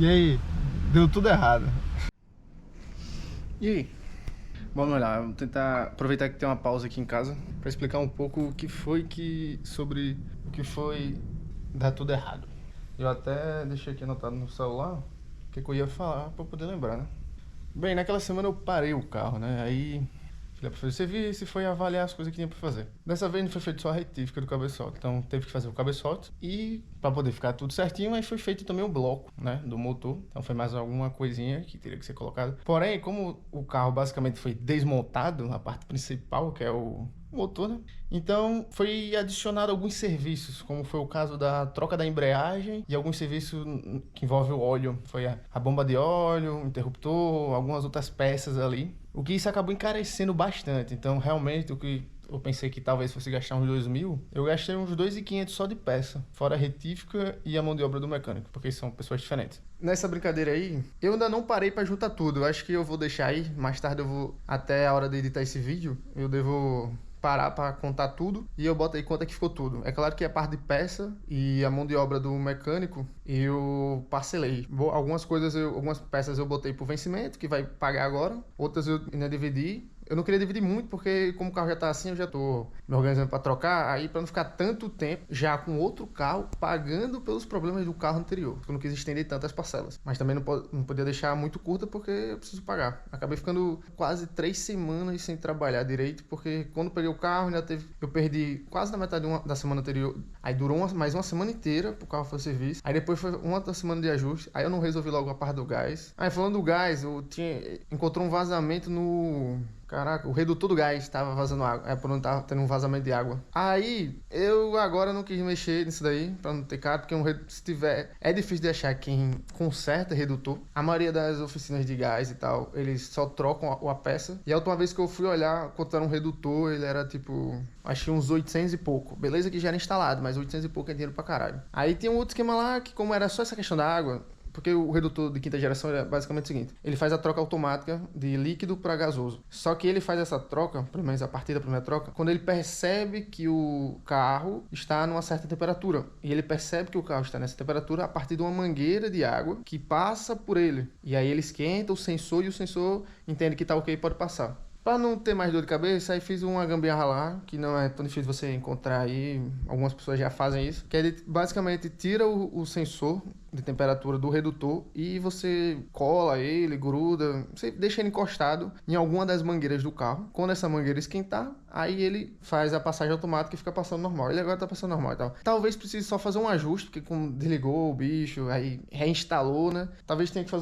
E aí, deu tudo errado. E aí? Vamos lá, vamos tentar aproveitar que tem uma pausa aqui em casa para explicar um pouco o que foi sobre o que foi dar tudo errado. Eu até deixei aqui anotado no celular o que eu ia falar para poder lembrar, né? Bem, naquela semana eu parei o carro, né? Aí fui lá pra fazer o serviço e foi avaliar as coisas que tinha pra fazer. Dessa vez não foi feito só a retífica do cabeçote, então teve que fazer o cabeçote e para poder ficar tudo certinho, aí foi feito também o bloco, né, do motor. Então foi mais alguma coisinha que teria que ser colocada. Porém, como o carro basicamente foi desmontado, a parte principal, que é o motor, né? Então foi adicionado alguns serviços, como foi o caso da troca da embreagem e alguns serviços que envolvem o óleo. Foi a bomba de óleo, o interruptor, algumas outras peças ali. O que isso acabou encarecendo bastante. Então realmente o que eu pensei que talvez fosse gastar uns 2.000, eu gastei uns 2.500 só de peça, fora a retífica e a mão de obra do mecânico, porque são pessoas diferentes. Nessa brincadeira aí, eu ainda não parei pra juntar tudo. Eu acho que eu vou deixar aí, mais tarde eu vou, até a hora de editar esse vídeo, eu devo parar para contar tudo e eu boto aí quanto é que ficou tudo. É claro que a parte de peça e a mão de obra do mecânico eu parcelei. Algumas peças eu botei pro vencimento, que vai pagar agora, outras eu ainda dividi. Eu não queria dividir muito, porque como o carro já tá assim, eu já tô me organizando para trocar, aí para não ficar tanto tempo já com outro carro, pagando pelos problemas do carro anterior. Eu não quis estender tantas parcelas. Mas também não podia deixar muito curta, porque eu preciso pagar. Acabei ficando quase 3 semanas sem trabalhar direito, porque quando peguei o carro, eu perdi quase na metade da semana anterior. Aí durou mais uma semana inteira pro carro fazer serviço. Aí depois foi uma outra semana de ajuste. Aí eu não resolvi logo a parte do gás. Aí falando do gás, encontrou um vazamento no... Caraca, o redutor do gás tava vazando água. É por onde tava tendo um vazamento de água. Aí, eu agora não quis mexer nisso daí, pra não ter caro, porque se tiver... É difícil de achar quem conserta redutor. A maioria das oficinas de gás e tal, eles só trocam a peça. E a última vez que eu fui olhar, quanto era um redutor, ele era tipo... Acho que uns 800 e pouco. Beleza que já era instalado, mas 800 e pouco é dinheiro pra caralho. Aí tem um outro esquema lá, que como era só essa questão da água... Porque o redutor de quinta geração é basicamente o seguinte: ele faz a troca automática de líquido para gasoso. Só que ele faz essa troca, pelo menos a partir da primeira troca, quando ele percebe que o carro está numa certa temperatura. E ele percebe que o carro está nessa temperatura a partir de uma mangueira de água que passa por ele. E aí ele esquenta o sensor e o sensor entende que está ok e pode passar. Para não ter mais dor de cabeça, aí fiz uma gambiarra lá, que não é tão difícil você encontrar aí, algumas pessoas já fazem isso, que ele basicamente tira o sensor de temperatura do redutor e você cola ele, gruda, você deixa ele encostado em alguma das mangueiras do carro. Quando essa mangueira esquentar, aí ele faz a passagem automática e fica passando normal. Ele agora tá passando normal e tal. Talvez precise só fazer um ajuste, porque como desligou o bicho, aí reinstalou, né? Talvez tenha que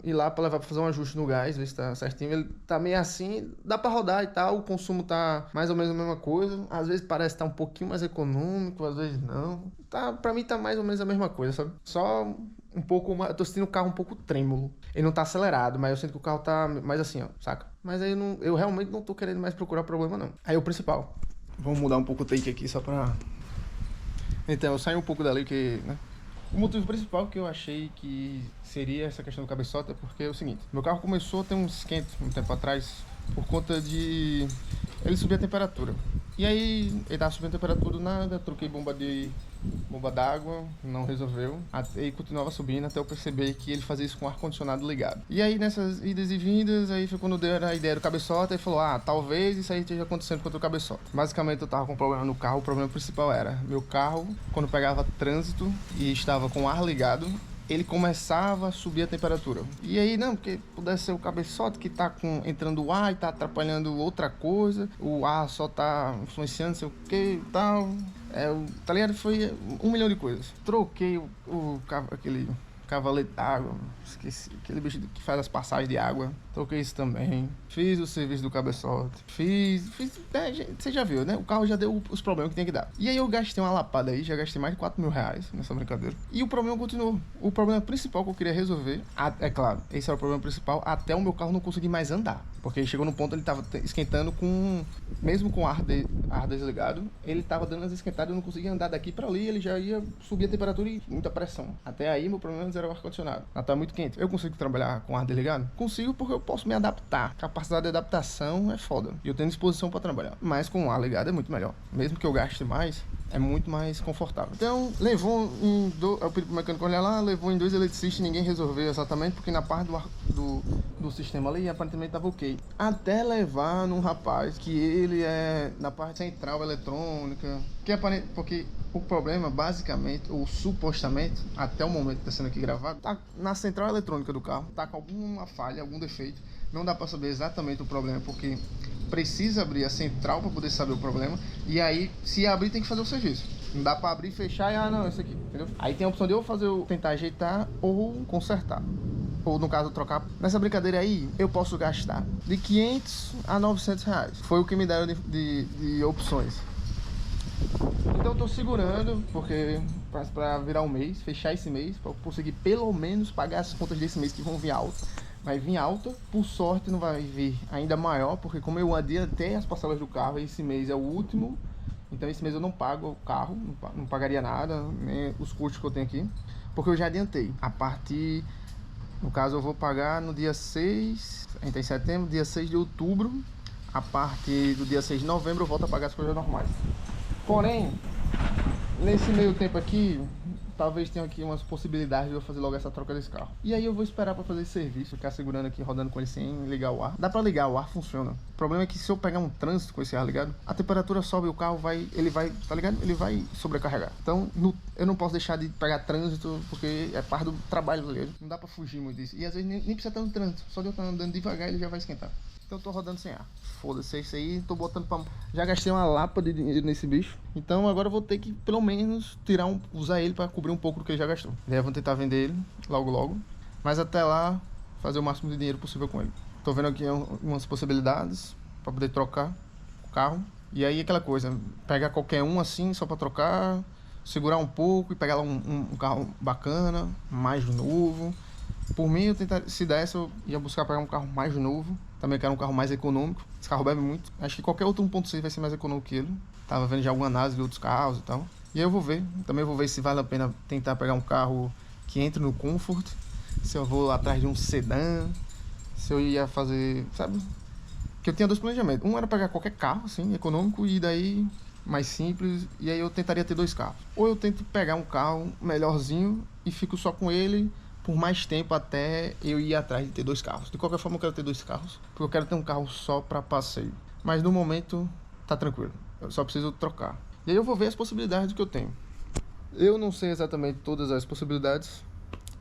ir lá para levar para fazer um ajuste no gás, ver se tá certinho. Ele tá meio assim, dá para rodar e tal, o consumo tá mais ou menos a mesma coisa. Às vezes parece estar um pouquinho mais econômico, às vezes não. Tá, para mim tá mais ou menos a mesma coisa, sabe? Só um pouco, eu tô sentindo o carro um pouco trêmulo. Ele não tá acelerado, mas eu sinto que o carro tá mais assim, ó, saca? Mas aí eu realmente não tô querendo mais procurar problema, não. Aí o principal. Vamos mudar um pouco o take aqui só pra... Então, eu saí um pouco dali que, né? O motivo principal que eu achei que seria essa questão do cabeçote é porque é o seguinte: meu carro começou a ter um esquente um tempo atrás por conta de ele subir a temperatura. E aí ele tava subindo a temperatura, nada, troquei bomba d'água, não resolveu. E continuava subindo até eu perceber que ele fazia isso com o ar-condicionado ligado. E aí nessas idas e vindas, aí foi quando deu a ideia do cabeçote, aí falou: talvez isso aí esteja acontecendo com o cabeçote. Basicamente eu tava com um problema no carro, o problema principal era, meu carro, quando pegava trânsito e estava com o ar ligado, ele começava a subir a temperatura. E aí, não, porque pudesse ser o cabeçote que tá entrando o ar e tá atrapalhando outra coisa, o ar só tá influenciando, não sei o que e tal. Tá ligado? Foi 1 milhão de coisas. Troquei aquele cavalete d'água, esqueci, aquele bicho que faz as passagens de água, troquei isso também. Fiz o serviço do cabeçote, você já viu, né? O carro já deu os problemas que tinha que dar. E aí eu gastei uma lapada aí, já gastei mais de 4.000 reais nessa brincadeira. E o problema continuou. O problema principal que eu queria resolver, é claro, esse era o problema principal, até o meu carro não conseguir mais andar. Porque chegou no ponto, ele tava esquentando mesmo com o ar desligado, ele tava dando as esquentadas, eu não conseguia andar daqui pra ali, ele já ia subir a temperatura e muita pressão. Até aí, meu problema era o ar-condicionado. Tá muito quente. Eu consigo trabalhar com ar desligado? Consigo, porque eu posso me adaptar. Capacidade de adaptação é foda. E eu tenho disposição pra trabalhar. Mas com o ar ligado é muito melhor. Mesmo que eu gaste mais, É muito mais confortável. Então, levou eu pedi pro mecânico olhar lá, levou em 2 eletricistas, ninguém resolveu exatamente, porque na parte do sistema ali, aparentemente tava ok. Até levar num rapaz, que ele é na parte central eletrônica, porque o problema, basicamente, ou supostamente, até o momento que tá sendo aqui gravado, tá na central eletrônica do carro, tá com alguma falha, algum defeito. Não dá para saber exatamente o problema, porque precisa abrir a central para poder saber o problema. E aí, se abrir, tem que fazer o serviço. Não dá para abrir e fechar e, não, esse aqui, entendeu? Aí tem a opção de eu tentar ajeitar ou consertar. Ou, no caso, trocar. Nessa brincadeira aí, eu posso gastar de 500 a 900 reais. Foi o que me deram de opções. Então eu tô segurando, porque para virar um mês, fechar esse mês, para conseguir pelo menos pagar as contas desse mês que vão vir alta. Vai vir alta, por sorte não vai vir ainda maior, porque como eu adiantei as parcelas do carro, esse mês é o último, então esse mês eu não pago o carro, não pagaria nada, nem os custos que eu tenho aqui, porque eu já adiantei. A partir, no caso eu vou pagar no dia 6, a gente tá em setembro, dia 6 de outubro, a partir do dia 6 de novembro eu volto a pagar as coisas normais. Porém, nesse meio tempo aqui, talvez tenha aqui umas possibilidades de eu fazer logo essa troca desse carro. E aí eu vou esperar para fazer esse serviço, ficar segurando aqui, rodando com ele sem ligar o ar. Dá para ligar, o ar funciona. O problema é que se eu pegar um trânsito com esse ar ligado, a temperatura sobe e o carro ele vai, tá ligado? Ele vai sobrecarregar. Então, eu não posso deixar de pegar trânsito, porque é parte do trabalho dele. Não dá para fugir muito disso. E às vezes nem precisa estar no trânsito, só de eu estar andando devagar ele já vai esquentar. Então eu tô rodando sem ar. Foda-se, é isso aí, tô botando pra... Já gastei uma lapa de dinheiro nesse bicho. Então agora eu vou ter que, pelo menos, usar ele pra cobrir um pouco do que ele já gastou. Daí eu vou tentar vender ele logo. Mas até lá, fazer o máximo de dinheiro possível com ele. Tô vendo aqui umas possibilidades pra poder trocar o carro. E aí aquela coisa, pegar qualquer um assim, só pra trocar, segurar um pouco e pegar lá um carro bacana, mais novo. Por mim, se desse, eu ia buscar pegar um carro mais novo. Também quero um carro mais econômico. Esse carro bebe muito. Acho que qualquer outro 1.6 vai ser mais econômico que ele. Tava vendo já alguma análise de outros carros e tal. E aí eu vou ver. Também vou ver se vale a pena tentar pegar um carro que entre no Comfort. Se eu vou atrás de um sedã. Se eu ia fazer... Sabe? Porque eu tinha 2 planejamentos. Um era pegar qualquer carro, assim, econômico. E daí, mais simples. E aí eu tentaria ter 2 carros. Ou eu tento pegar um carro melhorzinho e fico só com ele por mais tempo até eu ir atrás de ter 2 carros. De qualquer forma eu quero ter 2 carros, porque eu quero ter um carro só para passeio. Mas no momento tá tranquilo, eu só preciso trocar. E aí eu vou ver as possibilidades do que eu tenho. Eu não sei exatamente todas as possibilidades.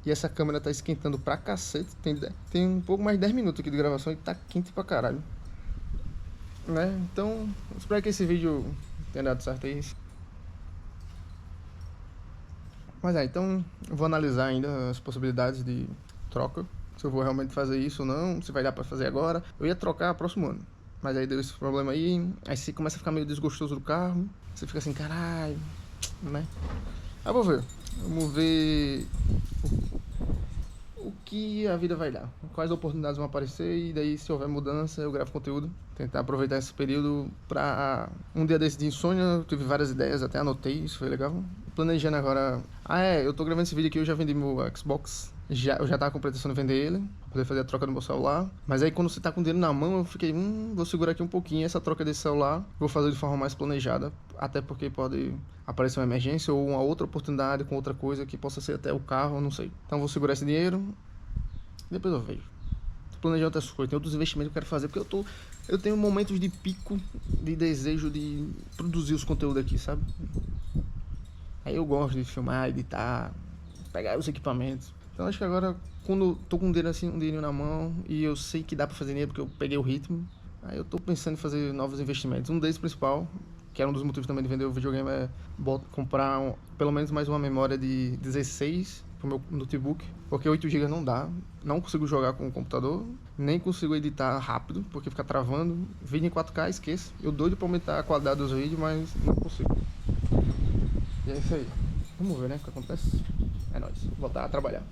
E essa câmera tá esquentando pra cacete. Tem um pouco mais de 10 minutos aqui de gravação e tá quente pra caralho, né? Então, espero que esse vídeo tenha dado certo aí. Mas então eu vou analisar ainda as possibilidades de troca, se eu vou realmente fazer isso ou não, se vai dar pra fazer agora. Eu ia trocar próximo ano, mas aí deu esse problema aí você começa a ficar meio desgostoso do carro, você fica assim, caralho, né? Aí vamos ver o que a vida vai dar, quais oportunidades vão aparecer, e daí se houver mudança eu gravo conteúdo. Tentar aproveitar esse período pra... Um dia desse de insônia, eu tive várias ideias, até anotei, isso foi legal. Planejando agora... eu tô gravando esse vídeo aqui, eu já vendi meu Xbox. Eu já tava com pretensão de vender ele, pra poder fazer a troca do meu celular. Mas aí quando você tá com o dinheiro na mão, eu fiquei, vou segurar aqui um pouquinho essa troca desse celular. Vou fazer de forma mais planejada, até porque pode aparecer uma emergência ou uma outra oportunidade com outra coisa que possa ser até o carro, não sei. Então vou segurar esse dinheiro, depois eu vejo. Planejar outras coisas, tem outros investimentos que eu quero fazer, porque eu tenho momentos de pico de desejo de produzir os conteúdos aqui, sabe? Aí eu gosto de filmar, editar, pegar os equipamentos. Então acho que agora, quando tô com um dinheiro na mão e eu sei que dá pra fazer dinheiro porque eu peguei o ritmo, aí eu tô pensando em fazer novos investimentos. Um deles principal, que era um dos motivos também de vender o videogame, é comprar pelo menos mais uma memória de 16 pro meu notebook, porque 8 GB não dá, não consigo jogar com o computador, nem consigo editar rápido, porque fica travando. Vídeo em 4K, esqueço. Eu doido pra aumentar a qualidade dos vídeos, mas não consigo. E é isso aí. Vamos ver, né, o que acontece. É nóis, voltar a trabalhar.